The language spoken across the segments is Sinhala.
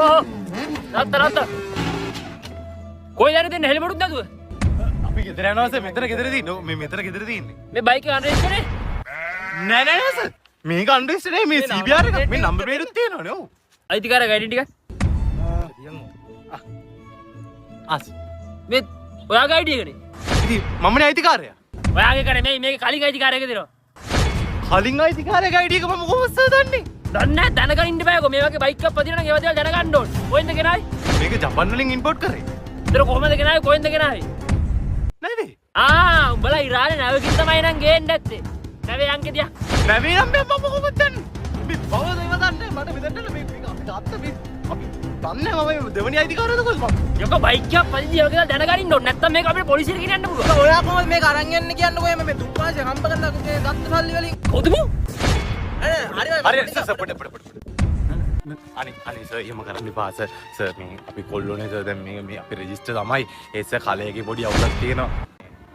රත්ත කොයි දැනද දෙන්නේ හෙලිමුඩුත් නැතුව අපි ගෙදර යනවා සර් මෙතන ගෙදර තියෙන්නේ මේ මෙතන ගෙදර තියෙන්නේ මේ බයික් එක අන්රෙජ් කරේ නෑ නෑ නෑ සර් මේක අන්ඩර්ස්ටෑන්ඩ් නේ මේ CBR එක මේ නම්බර් ප්ලේට් තියෙනවනේ ඔව් අයිතිකාරය ගයිඩි ටික මේ ඔයාගේ අයිඩි එකනේ ඉතින් මමනේ අයිතිකාරයා ඔයාගේ කරේ මේක කලින් අයිතිකාරයෙක් දෙනවා කලින් අයිතිකාරයා අයිඩි එක මම කොහොමද සර් දන්නේ දන්නේ නැහැ දැනගන්න ඉන්න බෑකෝ මේ වගේ බයික් එකක් පදිනවා නම් ඒවා දේවල් දැනගන්න ඕනේ කොහෙන්ද ගෙනාවේ මේක ජපාන් වලින් ඉම්පෝට් කරේ ඒතර කොහමද ගෙනාවේ කොහෙන්ද ගෙනාවේ නැවේ උඹලා ඉරානේ නැවකින් තමයි නම් ගේන්නේ නැත්තේ නැවේ යන්කේ දියා නැවේ නම් මම කොහොමද දන්නේ මේ බව දේව දන්නේ මට මෙතනට මේ අපි තාත්තා මේ අපි දන්නේ මම දෙවනි අයිතිකාරයද කොහොමද මම යකෝ බයික් එකක් පදිනවා කියලා දැනගන්න ඉන්න ඕනේ නැත්තම් මේක අපිට පොලිසියට ගෙනියන්න පුළුවන් ඔයා කොහොමද මේක අරන් යන්නේ කියන්නකෝ මේ තුප්පාසේ හම්බ කරලා මේ ගත්ත සල්ලි වලින් කවුද මෝ හරි සර් පොඩ අනේ සර් එහෙම කරන්න එපා සර් මේ අපි කොල්ලෝනේ සර් දැන් මේ අපි රෙජිස්ටර් තමයි ඒ සර් කලයේගේ පොඩි අවුලක් තියෙනවා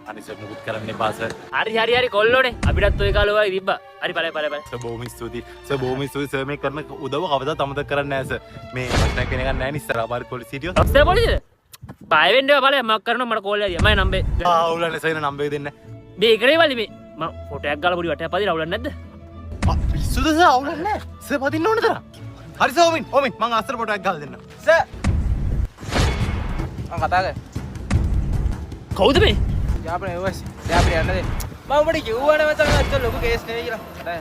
අනේ සර් මුකුත් කරන්න එපා සර් හරි කොල්ලෝනේ අපිටත් ඔය කාලේ වගේ තිබ්බා හරි බලයි සර් බොහොම ස්තුතියි සර් මේ කරන උදව කවදාවත් අමතක කරන්නේ නැහැ සර් මේ මට කෙනෙක් නැහැ නේ ඉස්සරහ පාර පොලිසිය හිටියොත් අස්සේ පොලිසියද බය වෙන්න එපා බලය මම කරනවා මට කෝල් එකක් මම නම්බේ අවුලන්නේ සර් නම්බර් දෙන්න මේ එකනේ බලි මේ මම ෆොටෝ එකක් ගාලා පොඩි වටයක් පදිලා අවුලක් නැද්ද පිස්සුද සර් අවුලක් නැහැ සර් පදින්න ඕන තරම් හරි සර් ඕමින් මං අස්තර ෆොටෝ එකක් ගාලා දෙන්න සර් මම කතා කරේ කවුද මේ යාපනේ ඔයස් යාපනේ යන්න දෙන්න මම ඔබට කිව්වනේ මචං අච්ච ලොකු කේස් නෙවෙයි කියලා